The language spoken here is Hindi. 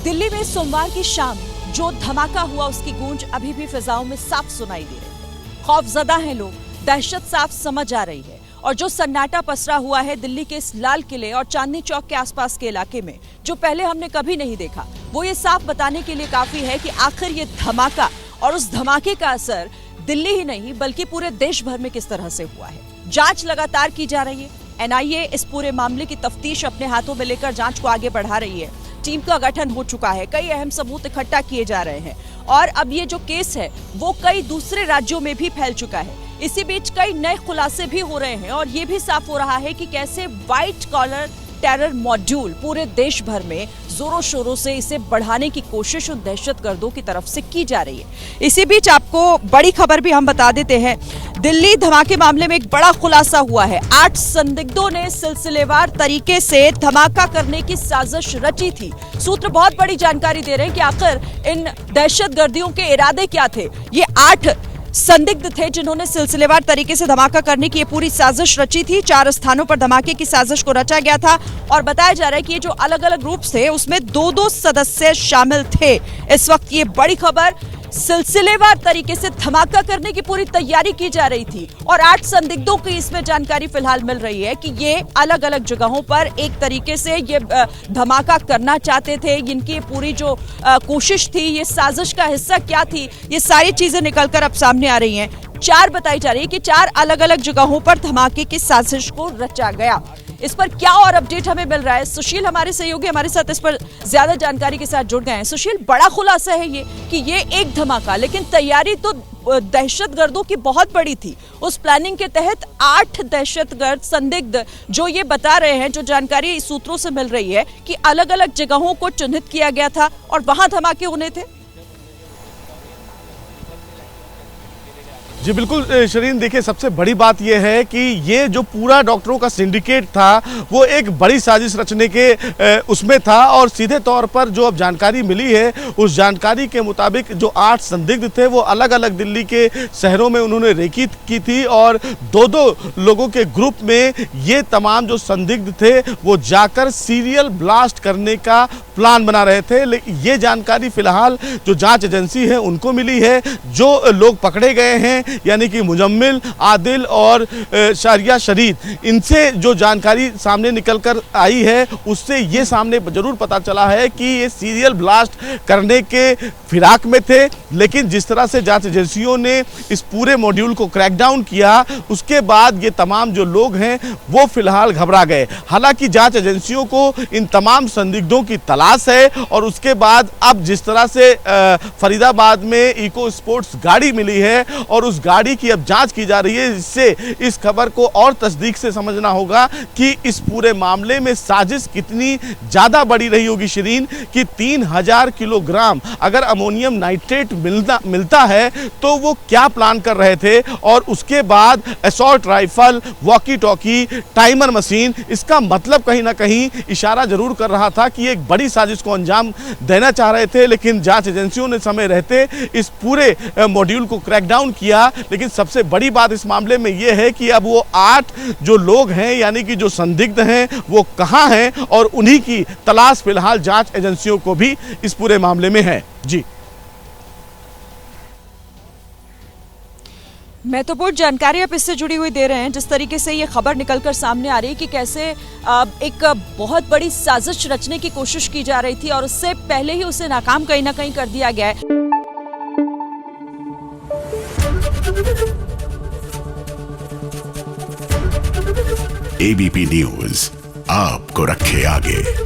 दिल्ली में सोमवार की शाम जो धमाका हुआ उसकी गूंज अभी भी फिजाओं में साफ सुनाई दे रही है। खौफजदा हैं लोग, दहशत साफ समझ आ रही है। और जो सन्नाटा पसरा हुआ है दिल्ली के इस लाल किले और चांदनी चौक के आसपास के इलाके में, जो पहले हमने कभी नहीं देखा, वो ये साफ बताने के लिए काफी है कि आखिर ये धमाका और उस धमाके का असर दिल्ली ही नहीं बल्कि पूरे देश भर में किस तरह से हुआ है। जांच लगातार की जा रही है। एनआईए इस पूरे मामले की तफ्तीश अपने हाथों में लेकर जांच को आगे बढ़ा रही है। टीम का गठन हो चुका है, कई अहम सबूत इकट्ठा किए जा रहे हैं और अब ये जो केस है वो कई दूसरे राज्यों में भी फैल चुका है। इसी बीच कई नए खुलासे भी हो रहे हैं और ये भी साफ हो रहा है कि कैसे व्हाइट कॉलर टेरर मॉड्यूल पूरे देश भर में जोरों शोरों से इसे बढ़ाने की कोशिश उन दहशतगर्दों की तरफ से की जा रही है। इसी बीच आपको बड़ी खबर भी हम बता देते हैं। दिल्ली धमाके मामले में एक बड़ा खुलासा हुआ है। 8 संदिग्धों ने सिलसिलेवार तरीके से धमाका करने की साजिश रची थी। सूत्र बहुत बड़ी जानकारी दे रहे हैं कि आखिर इन दहशतगर्दियों के इरादे क्या थे। ये 8 संदिग्ध थे जिन्होंने सिलसिलेवार तरीके से धमाका करने की ये पूरी साजिश रची थी। 4 स्थानों पर धमाके की साजिश को रचा गया था और बताया जा रहा है कि ये जो अलग अलग ग्रुप थे उसमें 2-2 सदस्य शामिल थे। इस वक्त ये बड़ी खबर, सिलसिलेवार तरीके से धमाका करने की पूरी तैयारी की जा रही थी और 8 संदिग्धों की इसमें जानकारी फिलहाल मिल रही है कि ये अलग अलग जगहों पर एक तरीके से ये धमाका करना चाहते थे। इनकी पूरी जो कोशिश थी, ये साजिश का हिस्सा क्या थी, ये सारी चीजें निकलकर अब सामने आ रही हैं। 4 बताई जा रही है कि 4 अलग अलग जगहों पर धमाके की साजिश को रचा गया। इस पर क्या और अपडेट हमें मिल रहा है, सुशील हमारे सहयोगी हमारे साथ इस पर ज्यादा जानकारी के साथ जुड़ गए हैं। सुशील, बड़ा खुलासा है ये कि ये एक धमाका, लेकिन तैयारी तो दहशतगर्दों की बहुत बड़ी थी। उस प्लानिंग के तहत 8 दहशतगर्द संदिग्ध जो ये बता रहे हैं, जो जानकारी सूत्रों से मिल रही है कि अलग अलग जगहों को चिन्हित किया गया था और वहां धमाके होने थे। जी बिल्कुल शरीन, देखिए सबसे बड़ी बात यह है कि ये जो पूरा डॉक्टरों का सिंडिकेट था वो एक बड़ी साजिश रचने के उसमें था और सीधे तौर पर जो अब जानकारी मिली है उस जानकारी के मुताबिक जो 8 संदिग्ध थे वो अलग अलग दिल्ली के शहरों में उन्होंने रेकी की थी और 2-2 लोगों के ग्रुप में ये तमाम जो संदिग्ध थे वो जाकर सीरियल ब्लास्ट करने का प्लान बना रहे थे। लेकिन ये जानकारी फिलहाल जो जांच एजेंसी है उनको मिली है। जो लोग पकड़े गए हैं यानी कि मुजम्मिल, आदिल और शारिया शरीद, इनसे जो जानकारी सामने निकल कर आई है उससे ये सामने जरूर पता चला है कि ये सीरियल ब्लास्ट करने के फिराक में थे। लेकिन जिस तरह से जांच एजेंसियों ने इस पूरे मॉड्यूल को क्रैकडाउन किया उसके बाद ये तमाम जो लोग हैं वो फिलहाल घबरा गए। हालांकि जांच एजेंसियों को इन तमाम संदिग्धों की तलाश है और उसके बाद अब जिस तरह से फरीदाबाद में इको स्पोर्ट्स गाड़ी मिली है और उस गाड़ी की अब जांच की जा रही है, इससे इस खबर को और तस्दीक से समझना होगा कि इस पूरे मामले में साजिश कितनी ज्यादा बड़ी रही होगी शिरीन, कि 3000 किलोग्राम अगर अमोनियम नाइट्रेट मिलता है तो वो क्या प्लान कर रहे थे। और उसके बाद assault rifle, walkie talkie, timer machine, इसका मतलब कहीं ना कहीं इशारा जरूर कर रहा था कि एक बड़ी साजिश को अंजाम देना चाह रहे थे। लेकिन जांच एजेंसियों ने समय रहते इस पूरे मॉड्यूल को क्रैकडाउन किया। लेकिन सबसे बड़ी बात इस मामले में यह है कि अब वो 8 जो लोग हैं यानी कि जो संदिग्ध हैं वो कहां हैं और उन्हीं की तलाश फिलहाल जांच एजेंसियों को भी इस पूरे मामले में है। जी, महत्वपूर्ण जानकारी आप इससे जुड़ी हुई दे रहे हैं। जिस तरीके से ये खबर निकलकर सामने आ रही है कि कैसे एक बहुत बड़ी साजिश रचने की कोशिश की जा रही थी और उससे पहले ही उसे नाकाम कहीं ना कहीं कर दिया गया है। एबीपी न्यूज आपको रखे आगे।